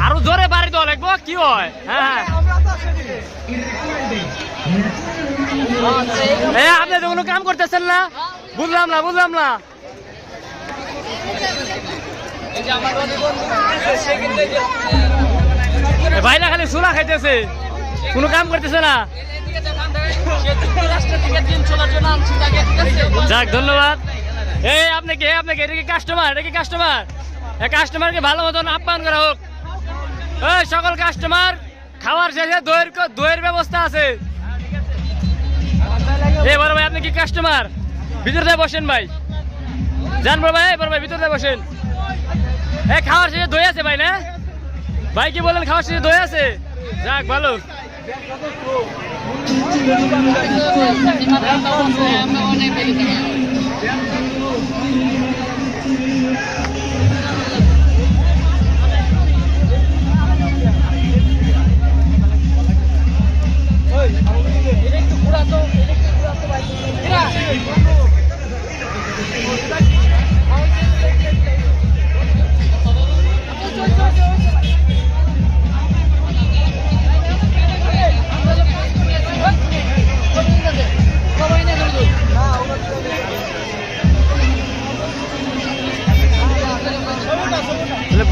আরো জোরে বাড়ি দেওয়া লাগবো কি হয়। হ্যাঁ হ্যাঁ আপনি তো কোনো কাম করতেছেন না, বুঝলাম না। ভাইরা খালি চুলা খাইতেছে, কোনো কাম করতেছে না। যাক ধন্যবাদ। এই আপনাকে এটা কি কাস্টমারকে ভালো মতন আপ্যায়ন করা হোক। এই সকল কাস্টমার খাওয়ার শেষে দইয়ের ব্যবস্থা আছে। এই বড় ভাই আপনি কি কাস্টমার? ভিতরে বসেন ভাই, যান বড় ভাই ভিতরে বসেন। এই খাওয়ার শেষে দই আছে ভাই না? ভাই কি বলেন খাওয়ার শেষে দই আছে? যাক ভালো।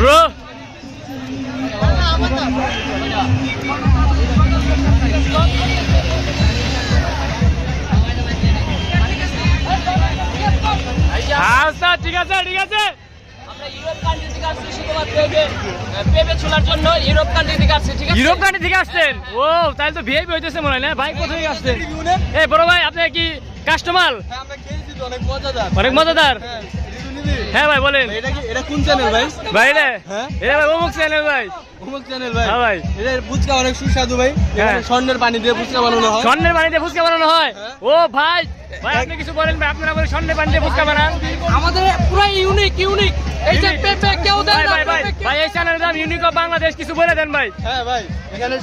Bro, আচ্ছা ঠিক আছে। আমরা ইউরোপ কান্ট্রি থেকে আসছি শুধুমাত্র পেঁপে ছোলার জন্য। ইউরোপ কান্ট্রি থেকে আসছে, ঠিক আছে? ইউরোপ কান্ট্রি থেকে আসছেন? ও তাহলে তো ভিআইপি হইতেছে মনে হয় না? ভাই কোথা থেকে আসছেন? এই বড় ভাই আপনি কি কাস্টমার? হ্যাঁ আমরা খেয়েছি তো, অনেক মজাদার। হ্যাঁ ভাই বলেন। এটা কোন চ্যানেল ভাই? ভাই এটা ভাই অমুক চ্যানেল ভাই। হ্যাঁ ভাই এটা ফুচকা অনেক সুস্বাদু ভাই। এখানে স্বর্ণের পানি দিয়ে ফুচকা বানানো হয়। স্বর্ণের পানি দিয়ে ফুচকা বানানো হয়? ও ভাই আপনি কিছু বলেন ভাই, আপনারা বলে স্বর্ণের পানি দিয়ে ফুচকা বানান? আমাদের পুরো ইউনিক। এই যে পেঁপে কেউ দেয় না। ভাই এই চ্যানেলের নাম ইউনিক অফ বাংলাদেশ, কিছু বলে দেন ভাই। হ্যাঁ ভাই এখানে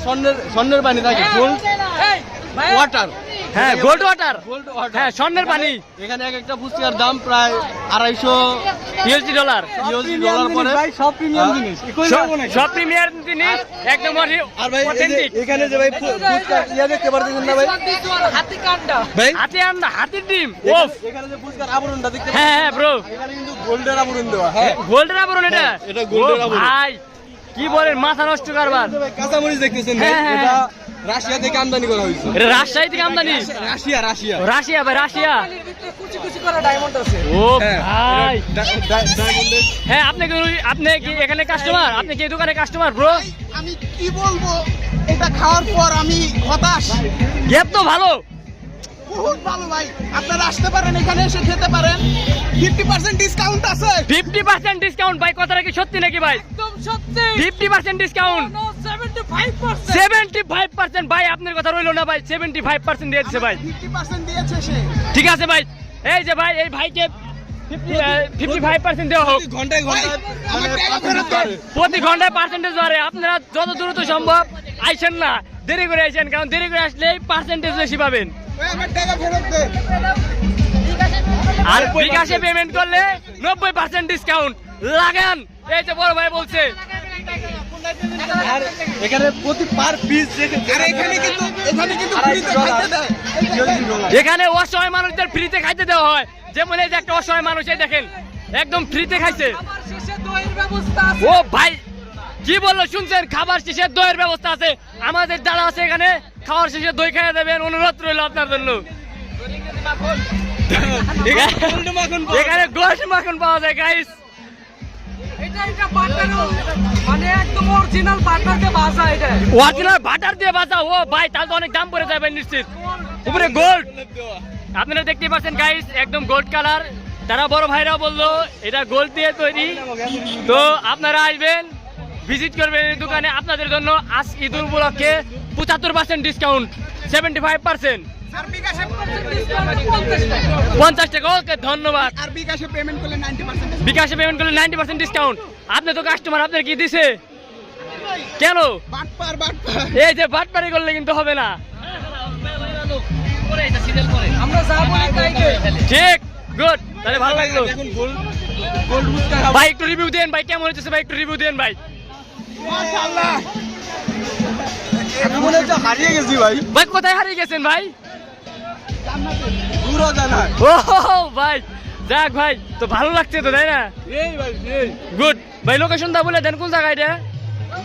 স্বর্ণের পানি থাকে, গোল্ড ওয়াটার। হ্যাঁ গোল্ড ওয়াটার, হ্যাঁ স্বর্ণের পানি। এখানে একটা ফুচকার দাম প্রায় 250 ইউএসডি ডলার পরে। সব প্রিমিয়াম জিনিস একদম অথেন্টিক। এখানে যে ভাই ফুচকা দেখতে পারতেছেন না ভাই, হাতির ডিম। এখানে যে ফুচকার আবরণটা দেখতে, হ্যাঁ ব্রো এখানে কিন্তু গোল্ডের আবরণ দেওয়া। হ্যাঁ গোল্ডের আবরণ এটা গোল্ডের আবরণ। ভাই কি বলেন, মাথা নষ্ট কারবার। কাঁচামরিচ দেখতেছেন ভাই, এটা রাশিয়া থেকে আমদানি করা হয়েছে। এটা রাজশাহী থেকে আমদানি? রাশিয়া ভাই, রাশিয়া। ও ভাই হ্যাঁ আপনি কি এখানে কাস্টমার? আপনি কি দোকানে কাস্টমার ব্রো? আমি কি বলবো, এটা খাওয়ার পর আমি হতাশ। গ্যাপ তো ভালো, বহুত ভালো ভাই। আপনারা আসতে পারেন, এখানে এসে খেতে পারেন। 50% ডিসকাউন্ট আছে। 50% ডিসকাউন্ট ভাই, কথাটা কি সত্যি নাকি ভাই? একদম সত্যি। 50% ডিসকাউন্ট? 75% ভাই আপনার কথা রইলো না ভাই, 75% দিয়ে দিচ্ছে ভাই। 50% দিয়েছে সে। ঠিক আছে ভাই, এই যে ভাই এই ভাইকে 55% দেওয়া হোক। প্রতি ঘন্টায় পার্সেন্টেজ বাড়ে। আপনারা যত দ্রুত সম্ভব আইসেন না, দেরি করে আইসেন, কারণ দেরি করে আসলে পার্সেন্টেজ বেশি পাবেন। আর বিকাশে পেমেন্ট করলে 90% ডিসকাউন্ট লাগান, এই যে বড় ভাই বলছে। আর এখানে প্রতি পার পিস এখানে অসহায় মানুষদের ফ্রিতে খাইতে দেওয়া হয়। যেমন এই যে একটা অসহায় মানুষ, এই দেখেন একদম ফ্রিতে খাইছে। ও ভাই কি বললো শুনছেন? খাবার শেষে দইয়ের ব্যবস্থা আছে। আমাদের দ্বারা আছে এখানে, খাওয়ার শেষে দই খাইয়ে দেবেন, অনুরোধ রইল আপনার জন্য। এখানে গোল্ড মাখন পাওয়া যায় গাইস। অরিজিনাল বাটার দিয়ে ভাজা। ও ভাই তাহলে তো অনেক দাম পড়ে যাবে নিশ্চিত। উপরে গোল্ড, আপনারা দেখতে পাচ্ছেন গাইস, একদম গোল্ড কালার। তারা বড় ভাইরা বললো এটা গোল্ড দিয়ে তৈরি। তো আপনারা আসবেন, ভিজিট করবেন এই দোকানে। আপনাদের জন্য আজ ঈদ উপলক্ষে 75% ডিসকাউন্ট, 75%। 50 টাকা। ওকে ধন্যবাদ। আর বিকাশে পেমেন্ট করলে 90% ডিসকাউন্ট। আপনি তো কাস্টমার, আপনার কি দিছে কেন? এই যে বাটপারি করলে কিন্তু হবে না। ঠিক গুড, তাহলে ভালো লাগলো ভাই। একটু রিভিউ দেন ভাই, কেমন হচ্ছে ভাই? একটু রিভিউ দেন ভাই। মাশাআল্লাহ আমি মনে হচ্ছে হারিয়ে গেছি ভাই, ভাই কোথায় হারিয়ে গেছেন ভাই? দূরও জানা। ও ভাই যাক ভাই, তো ভালো লাগছে তো তাই না? এই ভাই এই গুড ভাই, লোকেশনটা বলে দেন কোন জায়গা এটা?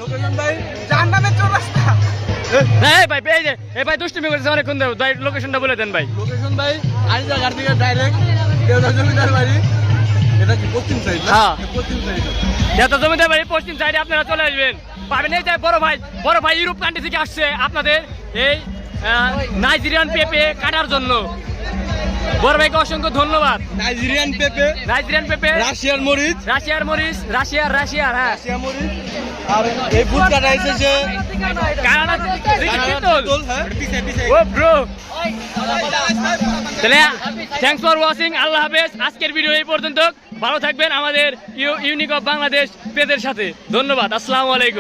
লোকেশন ভাই জাহান্নামের চৌরাস্তা। এই ভাই এই যে এই ভাই দুষ্টুমি করেছে অনেকক্ষণ ধরে, ভাই লোকেশনটা বলে দেন ভাই। লোকেশন ভাই আরিজাঘাট থেকে ডাইরেক্ট দেওদার জমিদার বাড়ি। এটা কি পশ্চিম সাইড না? হ্যাঁ। পশ্চিম সাইড। যত জমিদার বাড়ি পশ্চিম সাইডে আপনারা চলে আসবেন, পাবেন এই যে বড় ভাই ইউরোপ কান্ট্রি থেকে আসছে আপনাদের এই নাইজেরিয়ান পেঁপে কাটার জন্য। বড় ভাইকে অসংখ্য ধন্যবাদ। নাইজেরিয়ান পেঁপে, নাইজেরিয়ান পেঁপে, রাশিয়ার মরিচ, রাশিয়ার মরিচ, রাশিয়ার হ্যাঁ, রাশিয়া মরিচ, আর এই ফুড কাটা এসেছে কানাডা থেকে শীতল। হ্যাঁ ও ব্রো, তাহলে থ্যাংকস ফর ওয়াচিং, আল্লাহ হাফেজ। আজকের ভিডিও এই পর্যন্ত, ভালো থাকবেন আমাদের ইউনিক অফ বাংলাদেশ পেজের সাথে। ধন্যবাদ, আসসালামু আলাইকুম।